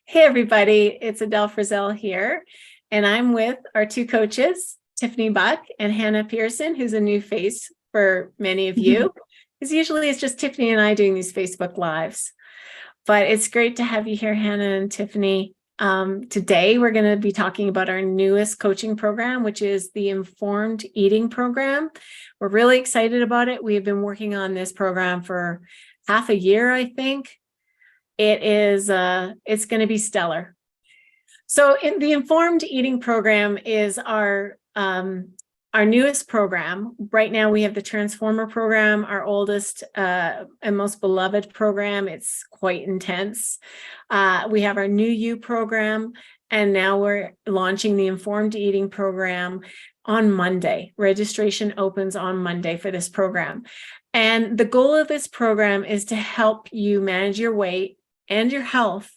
Hey, everybody, it's Adele Frizzell here, and I'm with our two coaches, Tiffany Buck and Hannah Pearson, who's a new face for many of you, because usually it's just Tiffany and I doing these Facebook Lives. But it's great to have you here, Hannah and Tiffany. Today, we're going to be talking about our newest coaching program, which is the Informed Eating Program. We're really excited about it. We have been working on this program for half a year, I think. It's going to be stellar. So in the Informed Eating Program is our newest program. Right now we have the Transformer program, our oldest and most beloved program. It's quite intense. We have our New You program, and now we're launching the Informed Eating Program on Monday. Registration opens on Monday for this program. And the goal of this program is to help you manage your weight and your health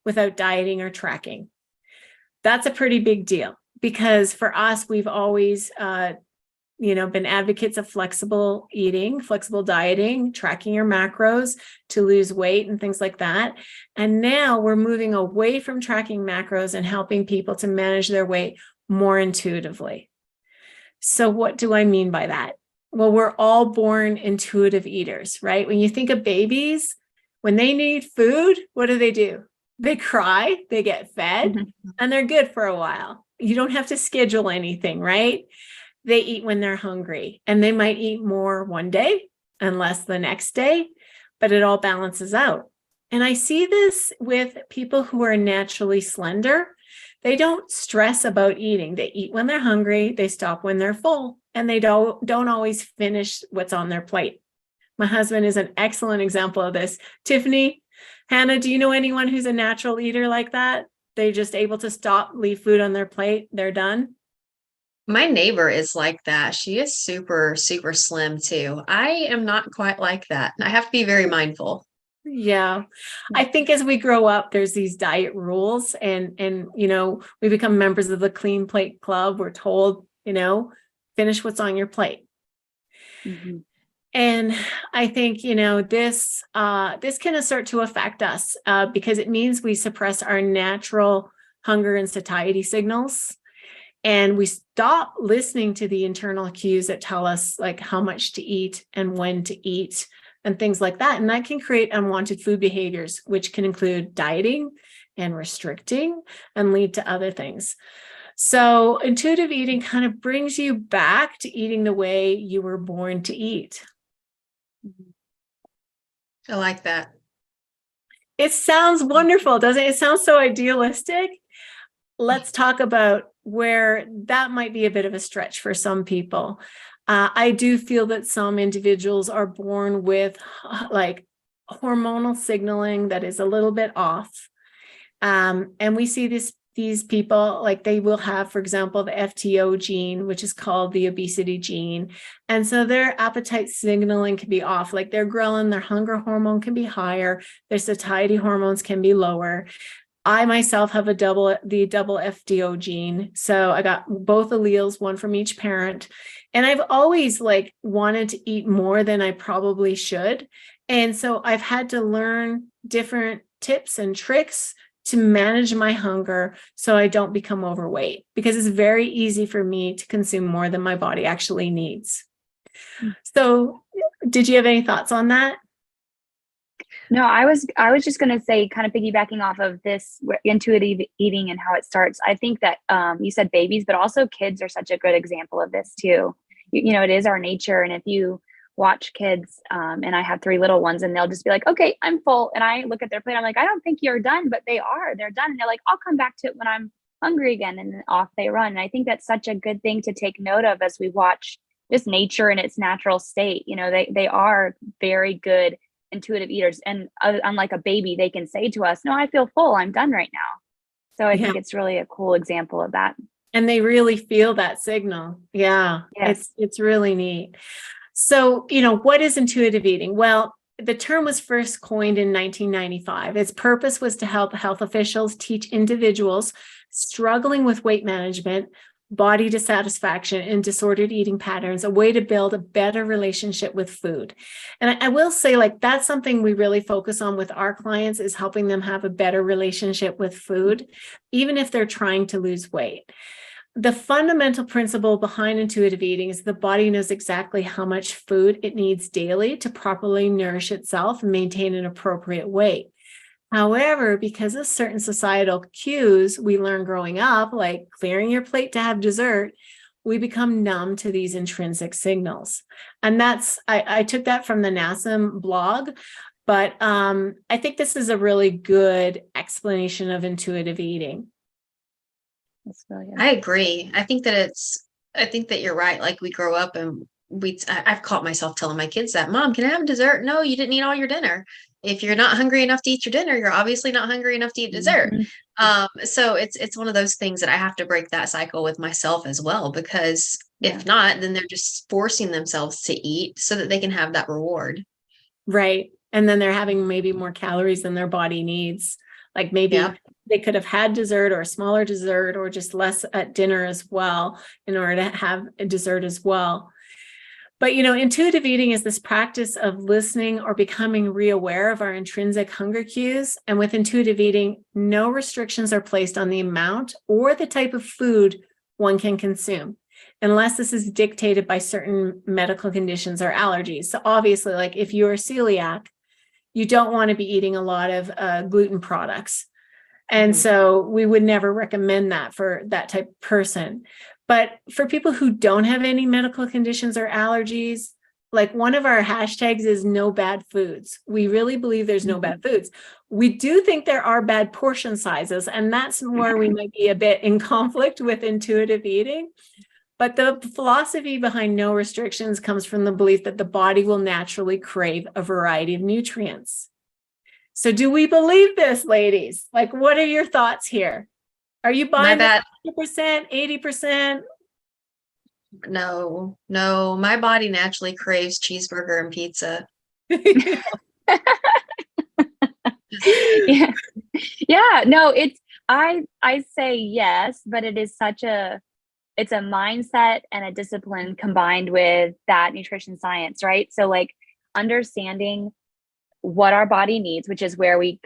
without dieting or tracking. That's a pretty big deal, because for us, we've always been advocates of flexible eating, flexible dieting, tracking your macros to lose weight and things like that. And now we're moving away from tracking macros and helping people to manage their weight more intuitively. So what do I mean by that? Well, we're all born intuitive eaters, right? When you think of babies, when they need food, what do? They cry, they get fed, and they're good for a while. You don't have to schedule anything, right? They eat when they're hungry, and they might eat more one day and less the next day, but it all balances out. And I see this with people who are naturally slender. They don't stress about eating. They eat when they're hungry, they stop when they're full, and they don't always finish what's on their plate. My husband is an excellent example of this. Tiffany, Hannah, do you know anyone who's a natural eater like that? They're just able to stop, leave food on their plate, they're done? My neighbor is like that. She is super, super slim too. I am not quite like that. I have to be very mindful. Yeah. I think as we grow up, there's these diet rules and we become members of the Clean Plate Club. We're told, finish what's on your plate. Mm-hmm. And I think, this can start to affect us because it means we suppress our natural hunger and satiety signals. And we stop listening to the internal cues that tell us like how much to eat and when to eat and things like that. And that can create unwanted food behaviors, which can include dieting and restricting and lead to other things. So intuitive eating kind of brings you back to eating the way you were born to eat. I like that. It sounds wonderful, doesn't it? It sounds so idealistic. Let's talk about where that might be a bit of a stretch for some people. I do feel that some individuals are born with like hormonal signaling that is a little bit off. And we see these people, like they will have, for example, the FTO gene, which is called the obesity gene. And so their appetite signaling can be off, like their ghrelin, their hunger hormone can be higher, their satiety hormones can be lower. I myself have the double FTO gene. So I got both alleles, one from each parent. And I've always wanted to eat more than I probably should. And so I've had to learn different tips and tricks to manage my hunger so I don't become overweight, because it's very easy for me to consume more than my body actually needs. So did you have any thoughts on that? No, I was just going to say, kind of piggybacking off of this intuitive eating and how it starts. I think that you said babies, but also kids are such a good example of this too. It is our nature. And if you watch kids, and I have 3 little ones, and they'll just be like, okay, I'm full. And I look at their plate, I'm like, I don't think you're done, but they're done. And they're like, I'll come back to it when I'm hungry again. And then off they run. And I think that's such a good thing to take note of as we watch just nature in its natural state. They are very good intuitive eaters. And unlike a baby, they can say to us, no, I feel full, I'm done right now. So I think it's really a cool example of that. And they really feel that signal. Yeah, yes. It's really neat. So, what is intuitive eating? Well, the term was first coined in 1995. Its purpose was to help health officials teach individuals struggling with weight management body dissatisfaction, and disordered eating patterns, a way to build a better relationship with food. And I will say, like, that's something we really focus on with our clients, is helping them have a better relationship with food, even if they're trying to lose weight. The fundamental principle behind intuitive eating is the body knows exactly how much food it needs daily to properly nourish itself and maintain an appropriate weight. However, because of certain societal cues we learn growing up, like clearing your plate to have dessert, we become numb to these intrinsic signals. And I took that from the NASM blog, but I think this is a really good explanation of intuitive eating. That's really good. I agree. I think that you're right. Like, we grow up and I've caught myself telling my kids that, Mom, can I have dessert? No, you didn't eat all your dinner. If you're not hungry enough to eat your dinner, you're obviously not hungry enough to eat dessert. So it's one of those things that I have to break that cycle with myself as well, because if not, then they're just forcing themselves to eat so that they can have that reward. Right. And then they're having maybe more calories than their body needs. Like maybe they could have had dessert or a smaller dessert or just less at dinner as well in order to have a dessert as well. But, intuitive eating is this practice of listening or becoming re-aware of our intrinsic hunger cues. And with intuitive eating, no restrictions are placed on the amount or the type of food one can consume, unless this is dictated by certain medical conditions or allergies. So obviously, like if you're celiac, you don't want to be eating a lot of gluten products. And so we would never recommend that for that type of person. But for people who don't have any medical conditions or allergies, like one of our hashtags is no bad foods. We really believe there's no bad foods. We do think there are bad portion sizes, and that's where we might be a bit in conflict with intuitive eating. But the philosophy behind no restrictions comes from the belief that the body will naturally crave a variety of nutrients. So do we believe this, ladies? Like, what are your thoughts here? Are you buying 50%, 80%? No, my body naturally craves cheeseburger and pizza. No, I say yes, but it is it's a mindset and a discipline combined with that nutrition science, right? So like understanding what our body needs, which is where we,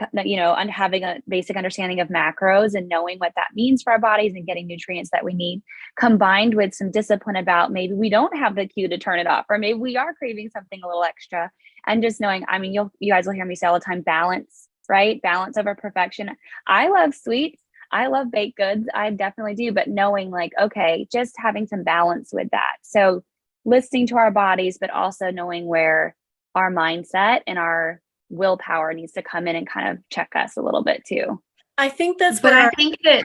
having a basic understanding of macros and knowing what that means for our bodies and getting nutrients that we need, combined with some discipline about maybe we don't have the cue to turn it off, or maybe we are craving something a little extra, and just knowing, you guys will hear me say all the time, balance, right? Balance over perfection. I love sweets. I love baked goods. I definitely do. But knowing like, okay, just having some balance with that. So listening to our bodies, but also knowing where our mindset and our willpower needs to come in and kind of check us a little bit too. I think that's what I think that.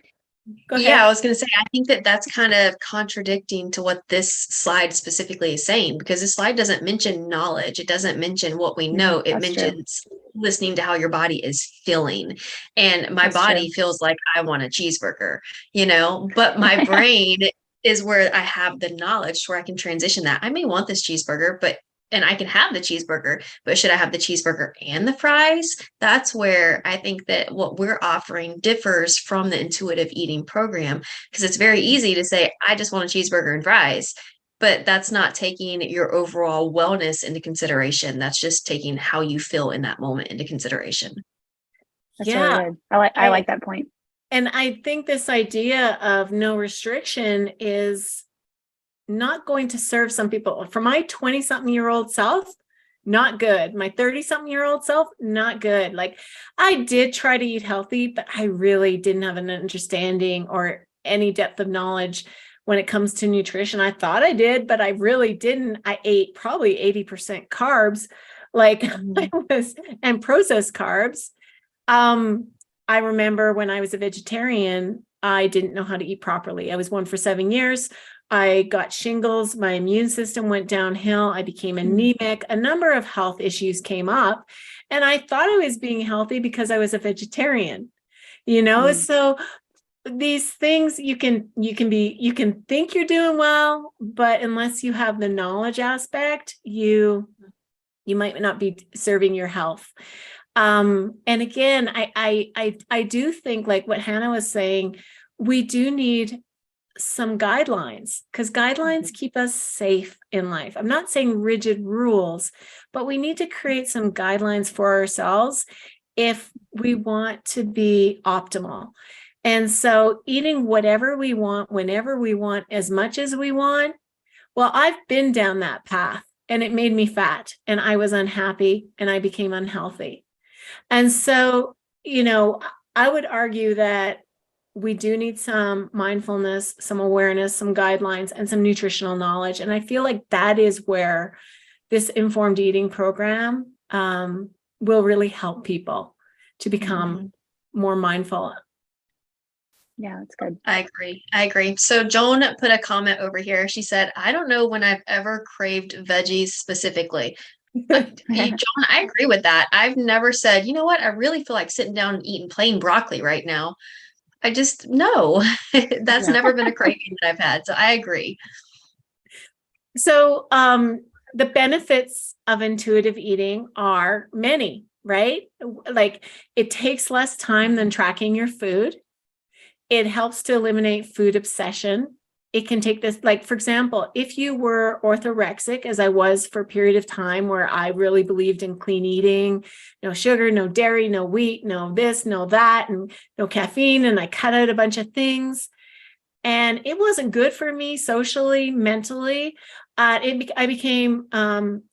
Go ahead. Yeah, I was going to say, I think that that's kind of contradicting to what this slide specifically is saying, because this slide doesn't mention knowledge. It doesn't mention what we know. It mentions listening to how your body is feeling. And my body feels like I want a cheeseburger, but my brain is where I have the knowledge where I can transition that. I may want this cheeseburger, and I can have the cheeseburger, but should I have the cheeseburger and the fries? That's where I think that what we're offering differs from the intuitive eating program, because it's very easy to say, I just want a cheeseburger and fries, but that's not taking your overall wellness into consideration. That's just taking how you feel in that moment into consideration. That's really good. I like that point. And I think this idea of no restriction is not going to serve some people. For my 20-something-year-old self, not good. My 30-something-year-old self, not good. Like, I did try to eat healthy, but I really didn't have an understanding or any depth of knowledge when it comes to nutrition. I thought I did, but I really didn't. I ate probably 80% carbs, and processed carbs. I remember when I was a vegetarian, I didn't know how to eat properly. I was one for 7 years. I got shingles. My immune system went downhill. I became anemic. A number of health issues came up, and I thought I was being healthy because I was a vegetarian, So these things you can think you're doing well, but unless you have the knowledge aspect, you might not be serving your health. And again, I do think, like what Hannah was saying, we do need some guidelines, because guidelines keep us safe in life. I'm not saying rigid rules, but we need to create some guidelines for ourselves if we want to be optimal. And so eating whatever we want, whenever we want, as much as we want. Well, I've been down that path and it made me fat and I was unhappy and I became unhealthy. And so, I would argue that we do need some mindfulness, some awareness, some guidelines, and some nutritional knowledge. And I feel like that is where this informed eating program will really help people to become more mindful. Yeah, that's good. I agree. So Joan put a comment over here. She said, I don't know when I've ever craved veggies specifically. Joan, I agree with that. I've never said, you know what, I really feel like sitting down and eating plain broccoli right now. I just, no, that's never been a craving that I've had. So I agree. So the benefits of intuitive eating are many, right? Like it takes less time than tracking your food. It helps to eliminate food obsession. It can take this, like, for example, if you were orthorexic, as I was for a period of time where I really believed in clean eating, no sugar, no dairy, no wheat, no this, no that, and no caffeine, and I cut out a bunch of things. And it wasn't good for me socially, mentally. I became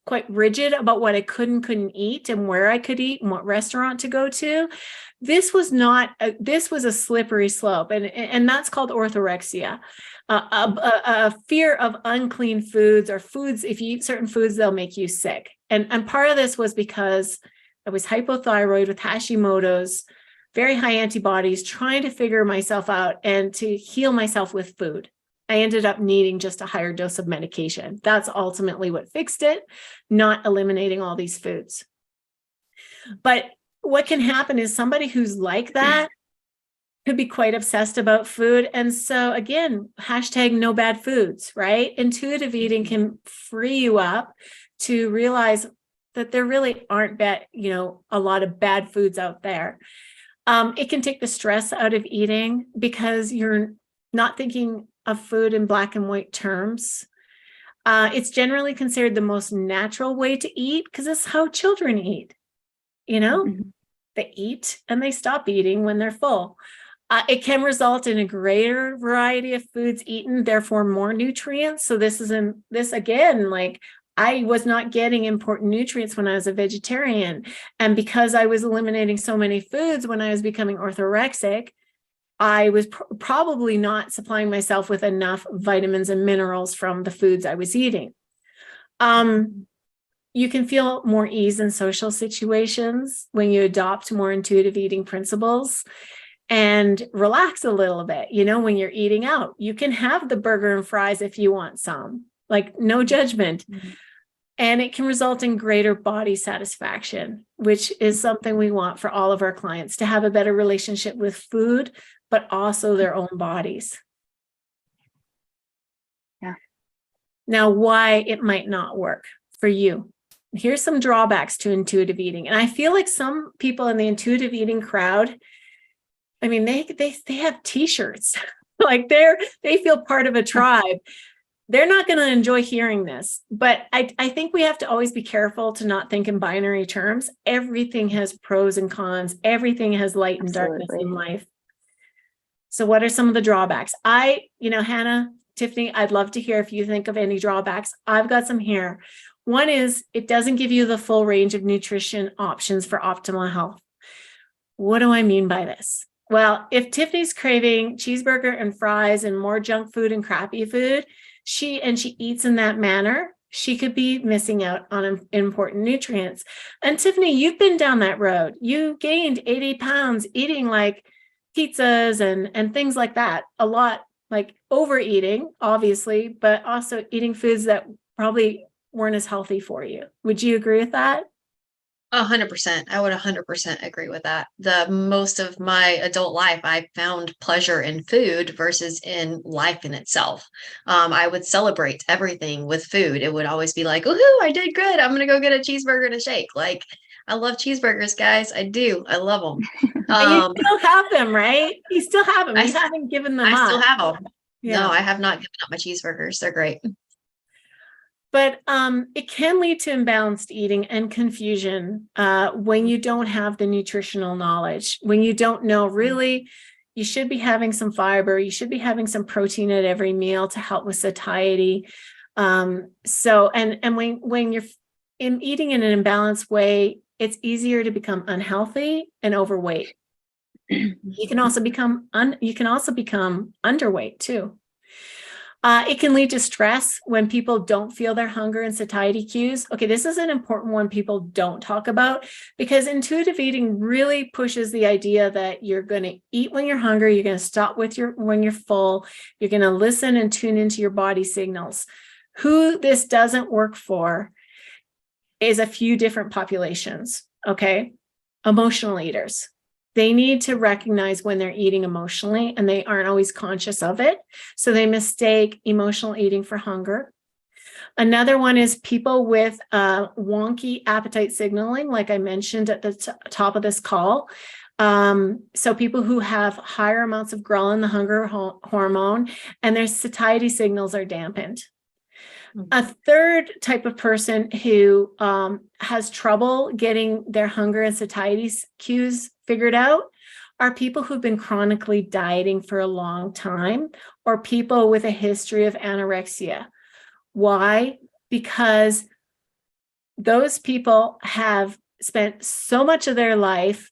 quite rigid about what I couldn't eat and where I could eat and what restaurant to go to. This was a slippery slope, and that's called orthorexia. A fear of unclean foods or foods. If you eat certain foods, they'll make you sick. And part of this was because I was hypothyroid with Hashimoto's, very high antibodies, trying to figure myself out and to heal myself with food. I ended up needing just a higher dose of medication. That's ultimately what fixed it, not eliminating all these foods. But what can happen is somebody who's like that could be quite obsessed about food. And so again, hashtag no bad foods, right? Intuitive eating can free you up to realize that there really aren't a lot of bad foods out there. It can take the stress out of eating because you're not thinking of food in black and white terms. It's generally considered the most natural way to eat because it's how children eat. They eat and they stop eating when they're full. It can result in a greater variety of foods eaten, therefore more nutrients. So this again, like I was not getting important nutrients when I was a vegetarian. And because I was eliminating so many foods when I was becoming orthorexic, I was probably not supplying myself with enough vitamins and minerals from the foods I was eating. You can feel more ease in social situations when you adopt more intuitive eating principles and relax a little bit. When you're eating out, you can have the burger and fries if you want some, like no judgment. And it can result in greater body satisfaction, which is something we want for all of our clients, to have a better relationship with food, but also their own bodies. Yeah. Now, why it might not work for you. Here's some drawbacks to intuitive eating. And I feel like some people in the intuitive eating crowd, I mean, they have t-shirts, like they feel part of a tribe. They're not going to enjoy hearing this, but I think we have to always be careful to not think in binary terms. Everything has pros and cons. Everything has light and darkness in life. So what are some of the drawbacks? Hannah, Tiffany, I'd love to hear if you think of any drawbacks. I've got some here. One is it doesn't give you the full range of nutrition options for optimal health. What do I mean by this? Well, if Tiffany's craving cheeseburger and fries and more junk food and crappy food, she eats in that manner, she could be missing out on important nutrients. And Tiffany, you've been down that road. You gained 80 pounds eating like pizzas and things like that. A lot, like overeating, obviously, but also eating foods that probably weren't as healthy for you. Would you agree with that? 100%. I would 100% agree with that. The most of my adult life, I found pleasure in food versus in life in itself. I would celebrate everything with food. It would always be like, "Woohoo, I did good. I'm going to go get a cheeseburger and a shake." Like, I love cheeseburgers, guys. I do. I love them. And you still have them, right? You still have them. You haven't given them up. I still have them. No, I have not given up my cheeseburgers. They're great. But it can lead to imbalanced eating and confusion when you don't have the nutritional knowledge, when you don't know really, you should be having some fiber, you should be having some protein at every meal to help with satiety. So, and when you're eating in an imbalanced way, it's easier to become unhealthy and overweight. You can also become underweight too. It can lead to stress when people don't feel their hunger and satiety cues. Okay, this is an important one people don't talk about, because intuitive eating really pushes the idea that you're going to eat when you're hungry, you're going to stop when you're full, you're going to listen and tune into your body signals. Who this doesn't work for is a few different populations, okay? Emotional eaters. They need to recognize when they're eating emotionally, and they aren't always conscious of it. So they mistake emotional eating for hunger. Another one is people with wonky appetite signaling, like I mentioned at the top of this call. So people who have higher amounts of ghrelin, the hunger hormone, and their satiety signals are dampened. A third type of person who has trouble getting their hunger and satiety cues figured out are people who've been chronically dieting for a long time, or people with a history of anorexia. Why? Because those people have spent so much of their life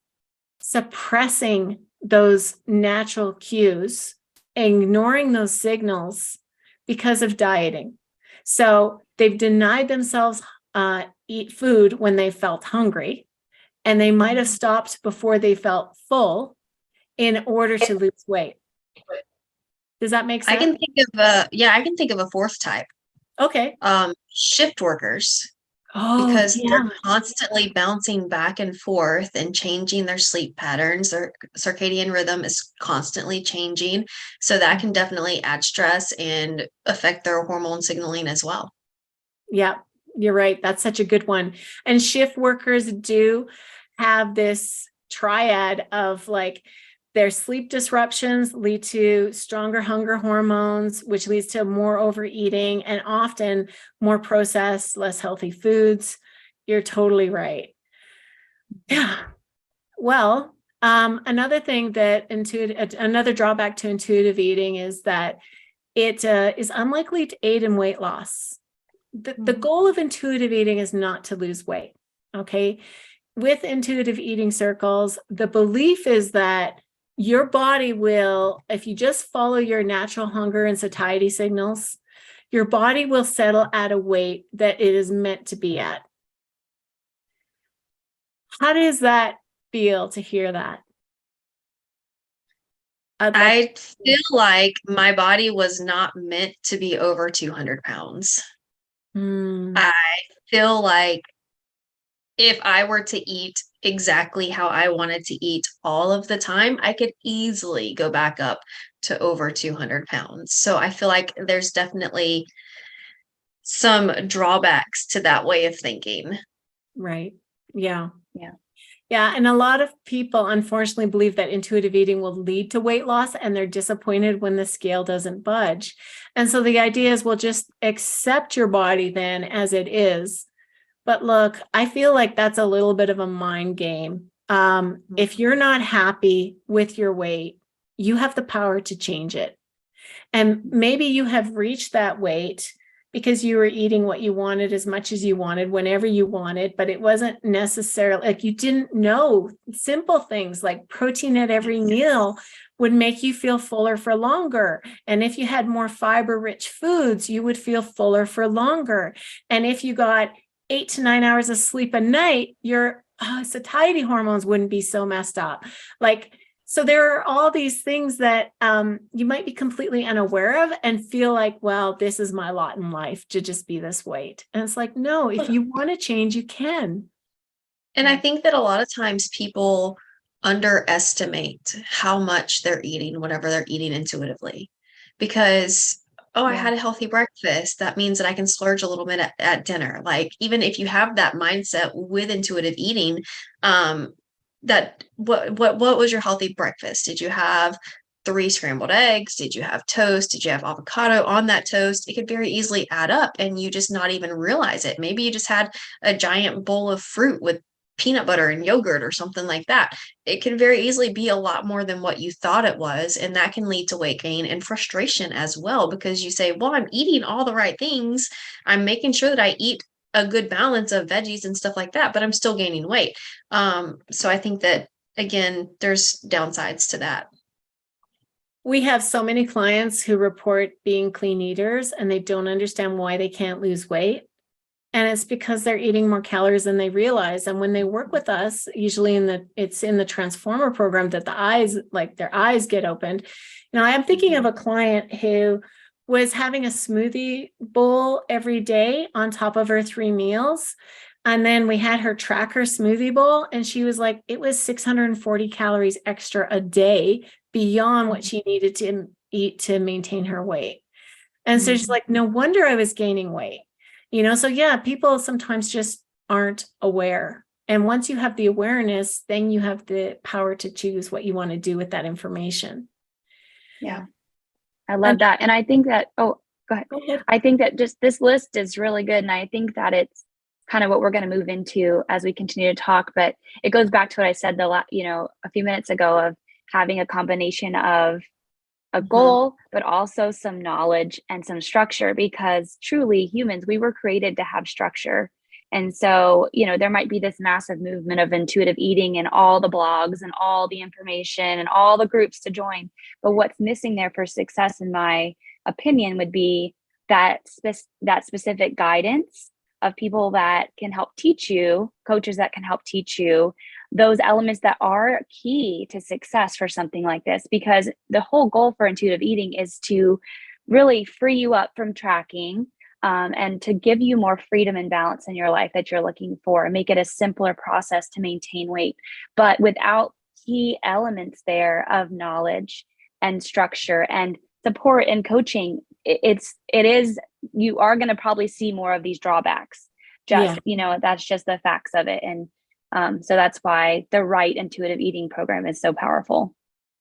suppressing those natural cues, ignoring those signals because of dieting. So they've denied themselves eat food when they felt hungry, and they might have stopped before they felt full in order to lose weight. Does that make sense? I can think of a fourth type. Okay. Shift workers. Oh, because yeah. they're constantly bouncing back and forth and changing their sleep patterns. Their circadian rhythm is constantly changing. So that can definitely add stress and affect their hormone signaling as well. Yeah, you're right. That's such a good one. And shift workers do have this triad of like their sleep disruptions lead to stronger hunger hormones, which leads to more overeating and often more processed, less healthy foods. You're totally right. Yeah. Well, another thing that another drawback to intuitive eating is that it is unlikely to aid in weight loss. The goal of intuitive eating is not to lose weight. Okay. With intuitive eating circles, the belief is that your body will, if you just follow your natural hunger and satiety signals, your body will settle at a weight that it is meant to be at. How does that feel to hear that? I feel like my body was not meant to be over 200 pounds. I feel like if I were to eat exactly how I wanted to eat all of the time, I could easily go back up to over 200 pounds. So I feel like there's definitely some drawbacks to that way of thinking. Right. Yeah. Yeah. Yeah. And a lot of people unfortunately believe that intuitive eating will lead to weight loss, and they're disappointed when the scale doesn't budge. And so the idea is, well, just accept your body then as it is. But look, I feel like that's a little bit of a mind game. If you're not happy with your weight, you have the power to change it. And maybe you have reached that weight because you were eating what you wanted as much as you wanted, whenever you wanted, but it wasn't necessarily like you didn't know simple things like protein at every meal would make you feel fuller for longer. And if you had more fiber rich foods, you would feel fuller for longer. And if you got 8 to 9 hours of sleep a night, your satiety hormones wouldn't be so messed up. So there are all these things that you might be completely unaware of and feel like, well, this is my lot in life to just be this weight. And it's like, no, if you want to change, you can. And I think that a lot of times people underestimate how much they're eating, whatever they're eating intuitively, because I had a healthy breakfast. That means that I can splurge a little bit at dinner. Like, even if you have that mindset with intuitive eating, that what was your healthy breakfast? Did you have 3 scrambled eggs? Did you have toast? Did you have avocado on that toast? It could very easily add up and you just not even realize it. Maybe you just had a giant bowl of fruit with peanut butter and yogurt or something like that. It can very easily be a lot more than what you thought it was. And that can lead to weight gain and frustration as well, because you say, well, I'm eating all the right things. I'm making sure that I eat a good balance of veggies and stuff like that, but I'm still gaining weight. So I think that, again, there's downsides to that. We have so many clients who report being clean eaters and they don't understand why they can't lose weight. And it's because they're eating more calories than they realize. And when they work with us, usually it's in the Transformer program that their eyes get opened. You know, I'm thinking of a client who was having a smoothie bowl every day on top of her 3 meals. And then we had her track her smoothie bowl, and she was like, it was 640 calories extra a day beyond what she needed to eat to maintain her weight. And so she's like, no wonder I was gaining weight. You know, so yeah, people sometimes just aren't aware. And once you have the awareness, then you have the power to choose what you want to do with that information. Yeah. I love that. And I think that, go ahead. I think that just this list is really good. And I think that it's kind of what we're going to move into as we continue to talk, but it goes back to what I said a few minutes ago of having a combination of a goal, but also some knowledge and some structure, because truly humans, we were created to have structure. And so, there might be this massive movement of intuitive eating and all the blogs and all the information and all the groups to join. But what's missing there for success, in my opinion, would be that specific guidance of people that can help teach you, coaches that can help teach you those elements that are key to success for something like this. Because the whole goal for intuitive eating is to really free you up from tracking, and to give you more freedom and balance in your life that you're looking for, and make it a simpler process to maintain weight. But without key elements there of knowledge and structure and support and coaching, you are going to probably see more of these drawbacks. That's just the facts of it. And so that's why the right intuitive eating program is so powerful.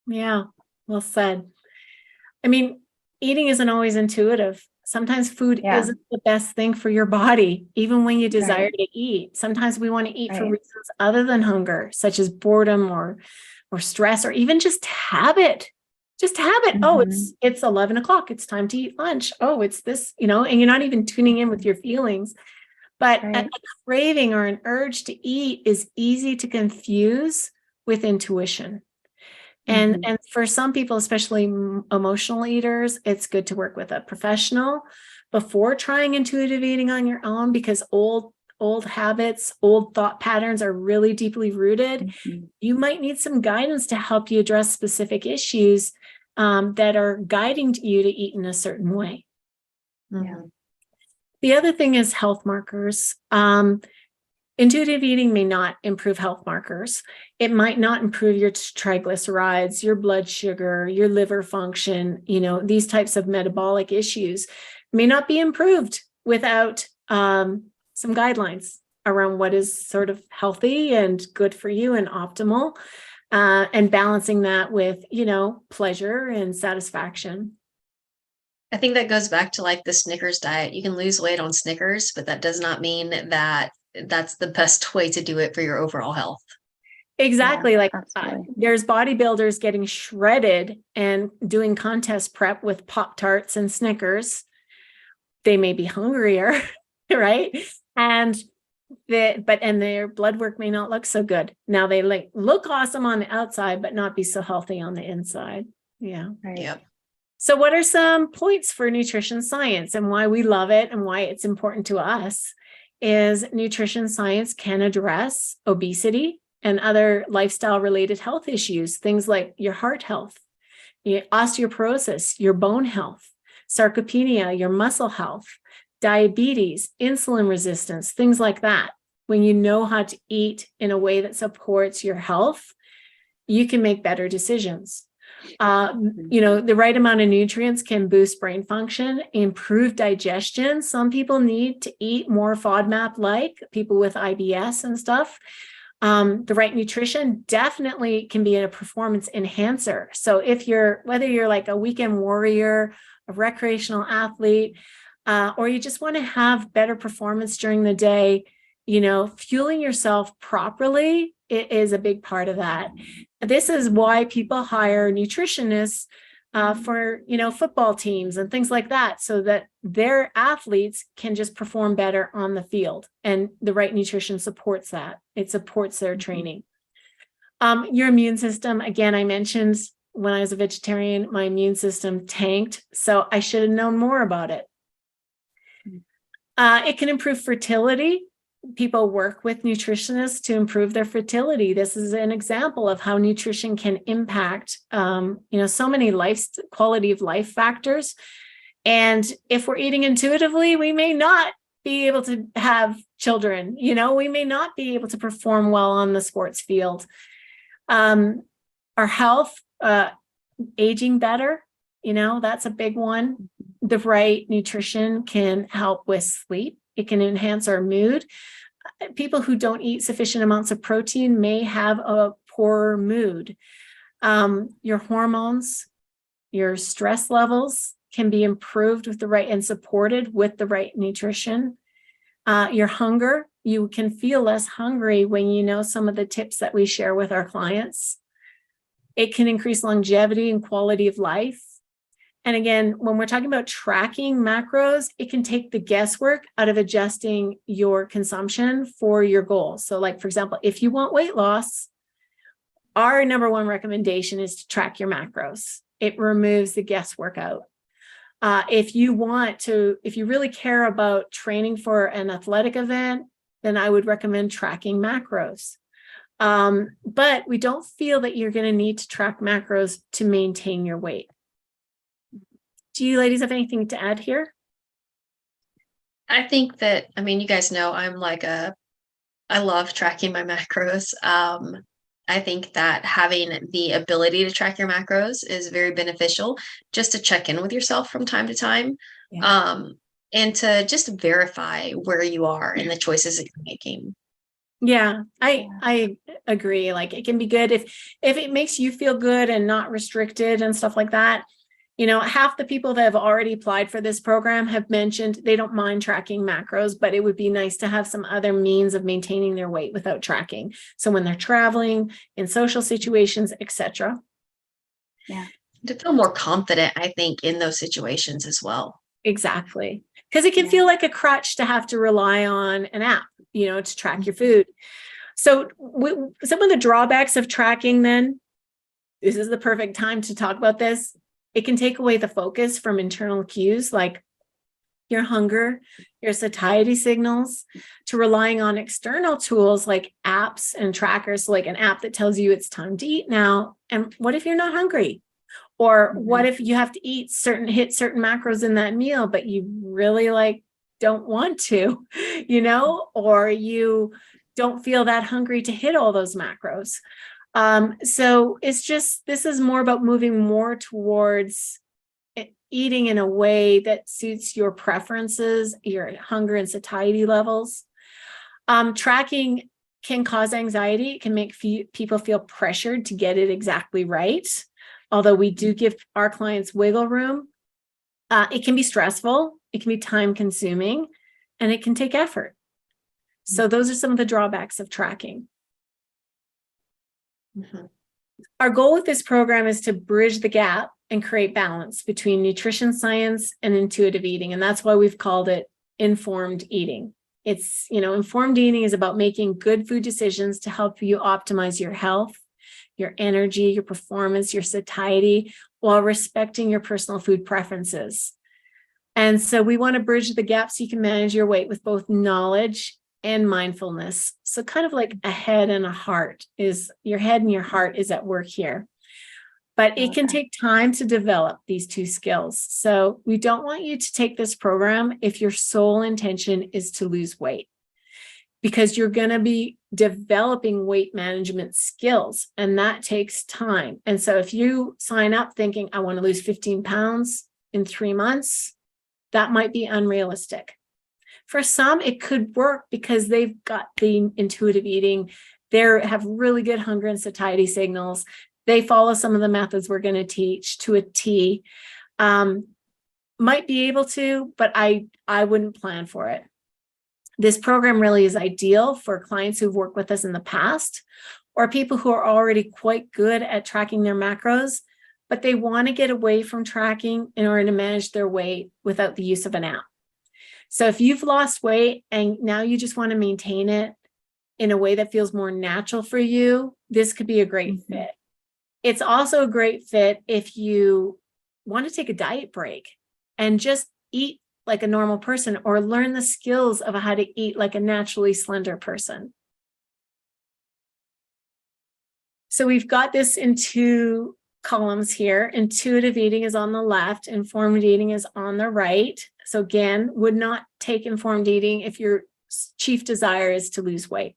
Yeah, well said. I mean, eating isn't always intuitive. Sometimes food isn't the best thing for your body, even when you desire to eat. Sometimes we want to eat for reasons other than hunger, such as boredom or stress, or even just habit. Just habit. Oh, it's 11 o'clock. It's time to eat lunch. Oh, it's this, and you're not even tuning in with your feelings. But a craving or an urge to eat is easy to confuse with intuition. And for some people, especially emotional eaters, it's good to work with a professional before trying intuitive eating on your own, because old habits, old thought patterns are really deeply rooted. You might need some guidance to help you address specific issues that are guiding you to eat in a certain way. The other thing is health markers. Intuitive eating may not improve health markers. It might not improve your triglycerides, your blood sugar, your liver function. These types of metabolic issues may not be improved without some guidelines around what is sort of healthy and good for you and optimal, and balancing that with, pleasure and satisfaction. I think that goes back to like the Snickers diet. You can lose weight on Snickers, but that does not mean that that's the best way to do it for your overall health. Exactly. Yeah, like there's bodybuilders getting shredded and doing contest prep with Pop-Tarts and Snickers. They may be hungrier, right? And their blood work may not look so good. Now they look awesome on the outside, but not be so healthy on the inside. Yeah. Right. Yep. So what are some points for nutrition science and why we love it and why it's important to us? Is nutrition science can address obesity and other lifestyle related health issues, things like your heart health, your osteoporosis, your bone health, sarcopenia, your muscle health, diabetes, insulin resistance, things like that. When you know how to eat in a way that supports your health, you can make better decisions. The right amount of nutrients can boost brain function, improve digestion. Some people need to eat more FODMAP, like people with IBS and stuff. The right nutrition definitely can be a performance enhancer. So whether you're like a weekend warrior, a recreational athlete, or you just want to have better performance during the day, fueling yourself properly, it is a big part of that. This is why people hire nutritionists for, football teams and things like that, so that their athletes can just perform better on the field. And the right nutrition supports that. It supports their training. Your immune system, again, I mentioned when I was a vegetarian, my immune system tanked. So I should have known more about it. It can improve fertility. People work with nutritionists to improve their fertility. This is an example of how nutrition can impact, so many quality of life factors. And if we're eating intuitively, we may not be able to have children. We may not be able to perform well on the sports field. Our health, aging better, that's a big one. The right nutrition can help with sleep. It can enhance our mood. People who don't eat sufficient amounts of protein may have a poorer mood. Your hormones, your stress levels can be improved with the right and supported with the right nutrition. Your hunger, you can feel less hungry when you know some of the tips that we share with our clients. It can increase longevity and quality of life. And again, when we're talking about tracking macros, it can take the guesswork out of adjusting your consumption for your goals. So like, for example, if you want weight loss, our number one recommendation is to track your macros. It removes the guesswork out. If you really care about training for an athletic event, then I would recommend tracking macros. But we don't feel that you're going to need to track macros to maintain your weight. Do you ladies have anything to add here? I think that, you guys know I love tracking my macros. I think that having the ability to track your macros is very beneficial, just to check in with yourself from time to time. Yeah. And to just verify where you are in the choices that you're making. Yeah, I agree. Like, it can be good if it makes you feel good and not restricted and stuff like that. Half the people that have already applied for this program have mentioned they don't mind tracking macros, but it would be nice to have some other means of maintaining their weight without tracking. So when they're traveling, in social situations, etc. Yeah. To feel more confident, I think, in those situations as well. Exactly. Because it can feel like a crutch to have to rely on an app, to track your food. So some of the drawbacks of tracking, then, this is the perfect time to talk about this. It can take away the focus from internal cues like your hunger, your satiety signals, to relying on external tools like apps and trackers, like an app that tells you it's time to eat now. And what if you're not hungry? Or what if you have to hit certain macros in that meal, but you really don't want to, or you don't feel that hungry to hit all those macros. So this is more about moving more towards eating in a way that suits your preferences, your hunger and satiety levels. Tracking can cause anxiety. It can make people feel pressured to get it exactly right. Although we do give our clients wiggle room, it can be stressful. It can be time consuming, and it can take effort. So those are some of the drawbacks of tracking. Mm-hmm. Our goal with this program is to bridge the gap and create balance between nutrition science and intuitive eating. And that's why we've called it informed eating. It's, informed eating is about making good food decisions to help you optimize your health, your energy, your performance, your satiety, while respecting your personal food preferences. And so we want to bridge the gap so you can manage your weight with both knowledge and mindfulness. So kind of like a head and a heart your head and your heart is at work here. But it can take time to develop these two skills. So we don't want you to take this program if your sole intention is to lose weight, because you're going to be developing weight management skills, and that takes time. And so if you sign up thinking, I want to lose 15 pounds in 3 months, that might be unrealistic. For some, it could work because they've got the intuitive eating They have really good hunger and satiety signals. They follow some of the methods we're going to teach to a T. Might be able to, but I wouldn't plan for it. This program really is ideal for clients who've worked with us in the past, or people who are already quite good at tracking their macros, but they want to get away from tracking in order to manage their weight without the use of an app. So if you've lost weight and now you just want to maintain it in a way that feels more natural for you, this could be a great fit. It's also a great fit if you want to take a diet break and just eat like a normal person, or learn the skills of how to eat like a naturally slender person. So we've got this in 2 columns here. Intuitive eating is on the left, informed eating is on the right. So again, would not take informed eating if your chief desire is to lose weight.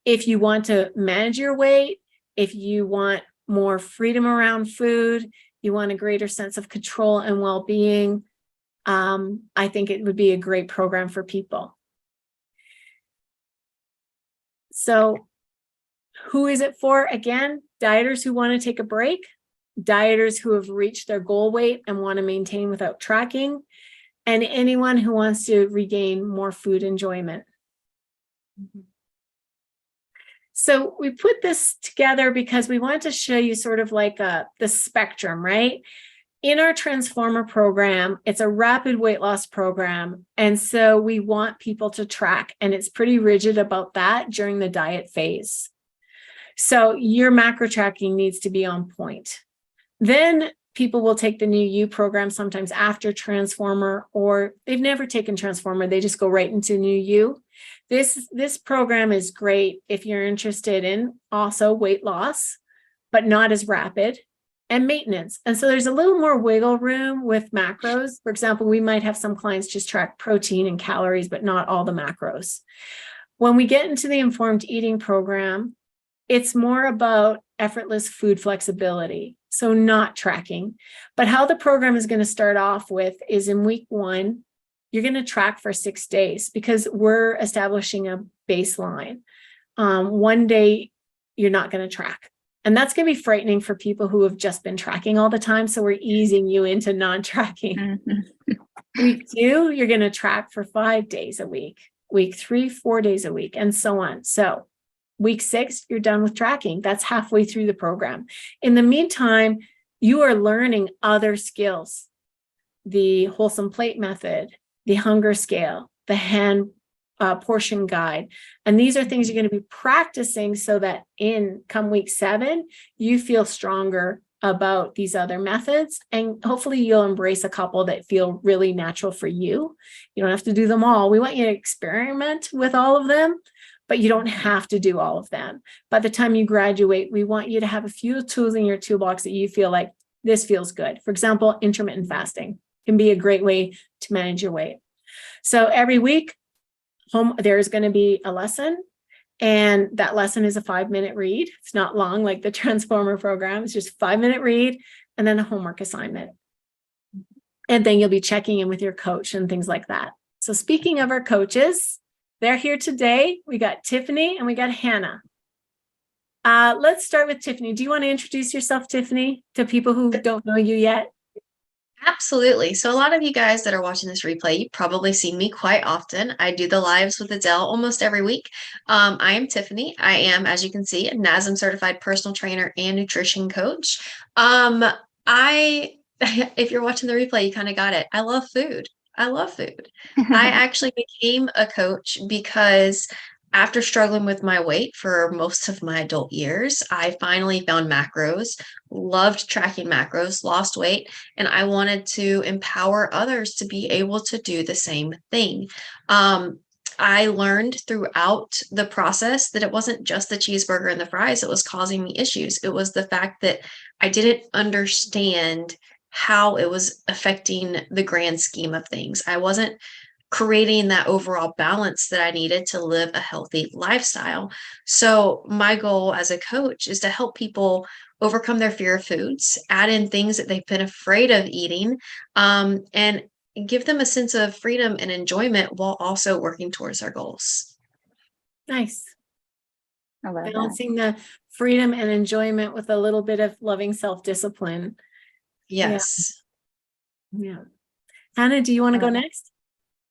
If you want to manage your weight, if you want more freedom around food, you want a greater sense of control and well-being, I think it would be a great program for people. So who is it for? Again, dieters who want to take a break, dieters who have reached their goal weight and want to maintain without tracking, and anyone who wants to regain more food enjoyment. So we put this together because we wanted to show you sort of like the spectrum, right? In our Transformer program, it's a rapid weight loss program. And so we want people to track, and it's pretty rigid about that during the diet phase. So your macro tracking needs to be on point. Then people will take the New You program sometimes after Transformer, or they've never taken Transformer. They just go right into New You. This program is great if you're interested in also weight loss, but not as rapid, and maintenance. And so there's a little more wiggle room with macros. For example, we might have some clients just track protein and calories, but not all the macros. When we get into the informed eating program, it's more about effortless food flexibility. So not tracking, but how the program is going to start off with is in week 1, you're going to track for 6 days because we're establishing a baseline. One day you're not going to track. And that's going to be frightening for people who have just been tracking all the time. So we're easing you into non-tracking. Week 2, you're going to track for 5 days a week. Week 3, 4 days a week, and so on. So week 6, you're done with tracking. That's halfway through the program. In the meantime, you are learning other skills. The wholesome plate method, the hunger scale, the hand portion guide. And these are things you're going to be practicing so that come week 7, you feel stronger about these other methods. And hopefully you'll embrace a couple that feel really natural for you. You don't have to do them all. We want you to experiment with all of them, but you don't have to do all of them. By the time you graduate, we want you to have a few tools in your toolbox that you feel like this feels good. For example, intermittent fasting can be a great way to manage your weight. So every week, there's going to be a lesson, and that lesson is a 5-minute read. It's not long like the Transformer program. It's just 5-minute read and then a homework assignment. And then you'll be checking in with your coach and things like that. So speaking of our coaches, they're here today. We got Tiffany and we got Hannah. Let's start with Tiffany. Do you want to introduce yourself, Tiffany, to people who don't know you yet? Absolutely. So a lot of you guys that are watching this replay, you probably see me quite often. I do the lives with Adele almost every week. I am Tiffany. I am, as you can see, a NASM certified personal trainer and nutrition coach. If you're watching the replay, you kind of got it. I love food. I love food. I actually became a coach because after struggling with my weight for most of my adult years, I finally found macros, loved tracking macros, lost weight, and I wanted to empower others to be able to do the same thing. I learned throughout the process that it wasn't just the cheeseburger and the fries that was causing me issues. It was the fact that I didn't understand how it was affecting the grand scheme of things. I wasn't creating that overall balance that I needed to live a healthy lifestyle. So my goal as a coach is to help people overcome their fear of foods, add in things that they've been afraid of eating, and give them a sense of freedom and enjoyment while also working towards their goals. Nice. I love that. Balancing the freedom and enjoyment with a little bit of loving self-discipline. Yes. Yeah. Hannah, do you want to go next?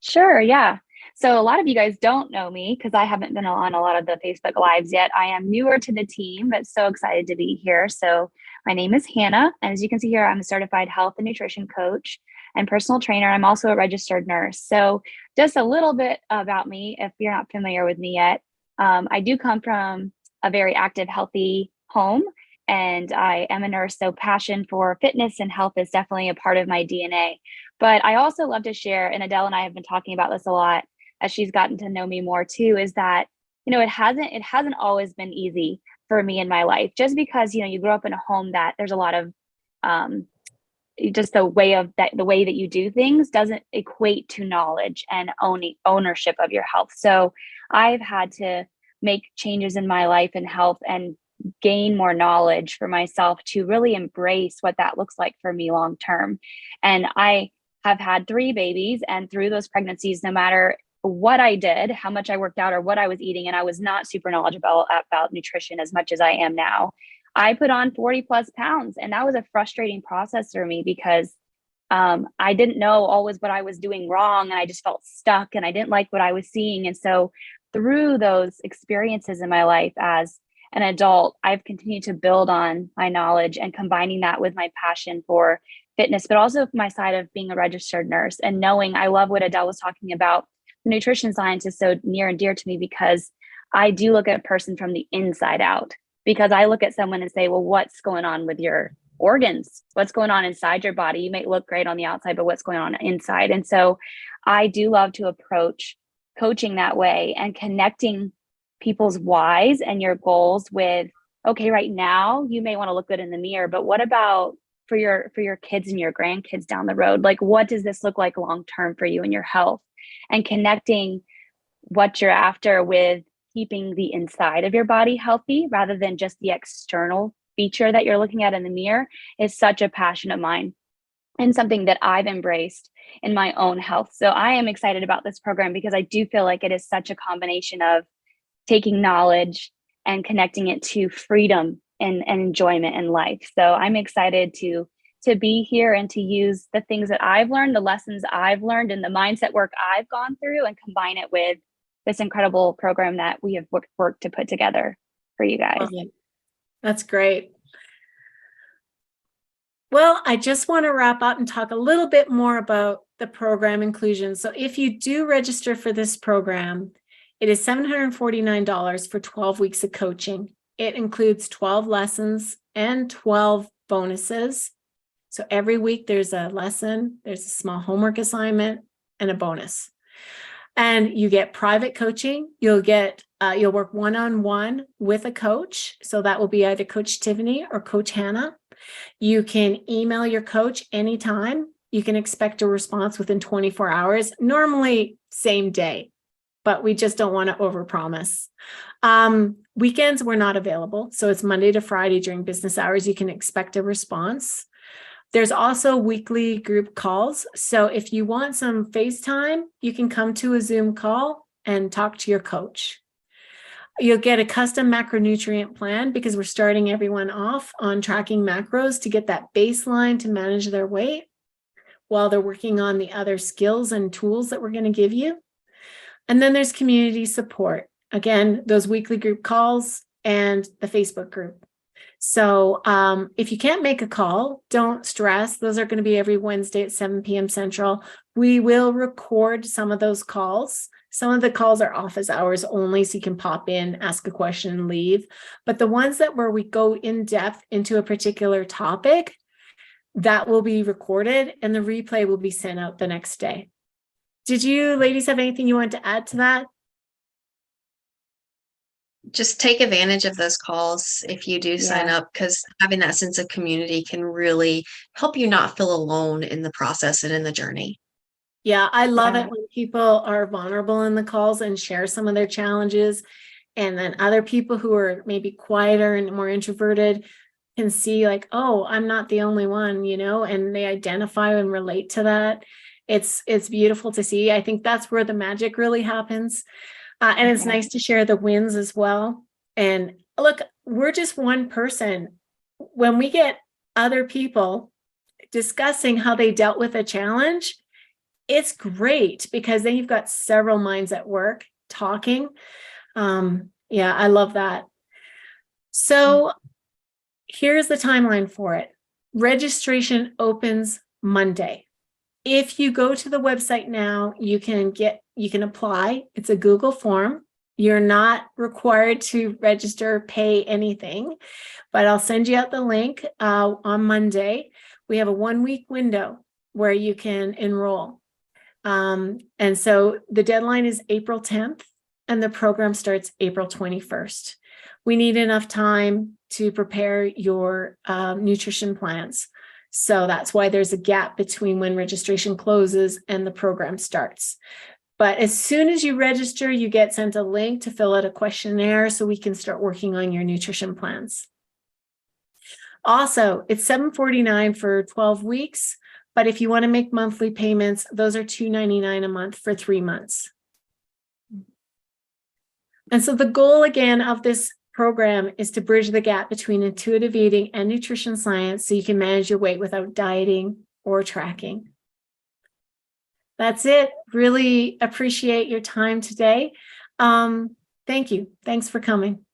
Sure, yeah. So a lot of you guys don't know me because I haven't been on a lot of the Facebook Lives yet. I am newer to the team, but so excited to be here. So my name is Hannah, and as you can see here, I'm a certified health and nutrition coach and personal trainer. I'm also a registered nurse. So just a little bit about me, if you're not familiar with me yet. I do come from a very active, healthy home, and I am a nurse. So passion for fitness and health is definitely a part of my DNA. But I also love to share, and Adele and I have been talking about this a lot as she's gotten to know me more too, is that, it hasn't always been easy for me in my life, just because, you grow up in a home that there's a lot of just the way that you do things doesn't equate to knowledge and ownership of your health. So I've had to make changes in my life and health and gain more knowledge for myself to really embrace what that looks like for me long term. And I have had 3 babies, and through those pregnancies, no matter what I did, how much I worked out or what I was eating, and I was not super knowledgeable about nutrition as much as I am now, I put on 40 plus pounds. And that was a frustrating process for me because I didn't know always what I was doing wrong, and I just felt stuck and I didn't like what I was seeing. And so through those experiences in my life as an adult, I've continued to build on my knowledge and combining that with my passion for fitness, but also my side of being a registered nurse and knowing. I love what Adele was talking about. The nutrition science is so near and dear to me because I do look at a person from the inside out, because I look at someone and say, well, what's going on with your organs? What's going on inside your body? You may look great on the outside, but what's going on inside? And so I do love to approach coaching that way and connecting people's whys and your goals with, okay, right now you may want to look good in the mirror, but what about for your kids and your grandkids down the road? Like, what does this look like long term for you and your health? And connecting what you're after with keeping the inside of your body healthy rather than just the external feature that you're looking at in the mirror is such a passion of mine and something that I've embraced in my own health. So I am excited about this program because I do feel like it is such a combination of taking knowledge and connecting it to freedom and enjoyment in life. So I'm excited to be here and to use the things that I've learned, the lessons I've learned, and the mindset work I've gone through, and combine it with this incredible program that we have worked to put together for you guys. That's great. Well, I just want to wrap up and talk a little bit more about the program inclusion. So if you do register for this program, it is $749 for 12 weeks of coaching. It includes 12 lessons and 12 bonuses. So every week there's a lesson, there's a small homework assignment, and a bonus. And you get private coaching. You'll work one-on-one with a coach. So that will be either Coach Tiffany or Coach Hannah. You can email your coach anytime. You can expect a response within 24 hours, normally same day, but we just don't want to overpromise. Weekends we're not available. So it's Monday to Friday during business hours. You can expect a response. There's also weekly group calls. So if you want some FaceTime, you can come to a Zoom call and talk to your coach. You'll get a custom macronutrient plan because we're starting everyone off on tracking macros to get that baseline to manage their weight while they're working on the other skills and tools that we're going to give you. And then there's community support. Again, those weekly group calls and the Facebook group. So if you can't make a call, don't stress. Those are going to be every Wednesday at 7 p.m. Central. We will record some of those calls. Some of the calls are office hours only, so you can pop in, ask a question, and leave. But the ones where we go in depth into a particular topic, that will be recorded and the replay will be sent out the next day. Did you ladies have anything you want to add to that? Just take advantage of those calls if you do sign up, because having that sense of community can really help you not feel alone in the process and in the journey. Yeah, I love it when people are vulnerable in the calls and share some of their challenges. And then other people who are maybe quieter and more introverted can see like, oh, I'm not the only one, and they identify and relate to that. It's beautiful to see. I think that's where the magic really happens. And it's nice to share the wins as well. And look, we're just one person. When we get other people discussing how they dealt with a challenge, it's great because then you've got several minds at work talking. Yeah, I love that. So here's the timeline for it. Registration opens Monday. If you go to the website now, you can apply. It's a Google form. You're not required to register, pay anything, but I'll send you out the link on Monday. We have a 1-week window where you can enroll. And so the deadline is April 10th and the program starts April 21st. We need enough time to prepare your nutrition plans. So that's why there's a gap between when registration closes and the program starts. But as soon as you register, you get sent a link to fill out a questionnaire so we can start working on your nutrition plans. Also, it's $749 for 12 weeks. But if you want to make monthly payments, those are $299 a month for 3 months. And so the goal again of this program is to bridge the gap between intuitive eating and nutrition science so you can manage your weight without dieting or tracking. That's it. Really appreciate your time today. Thank you. Thanks for coming.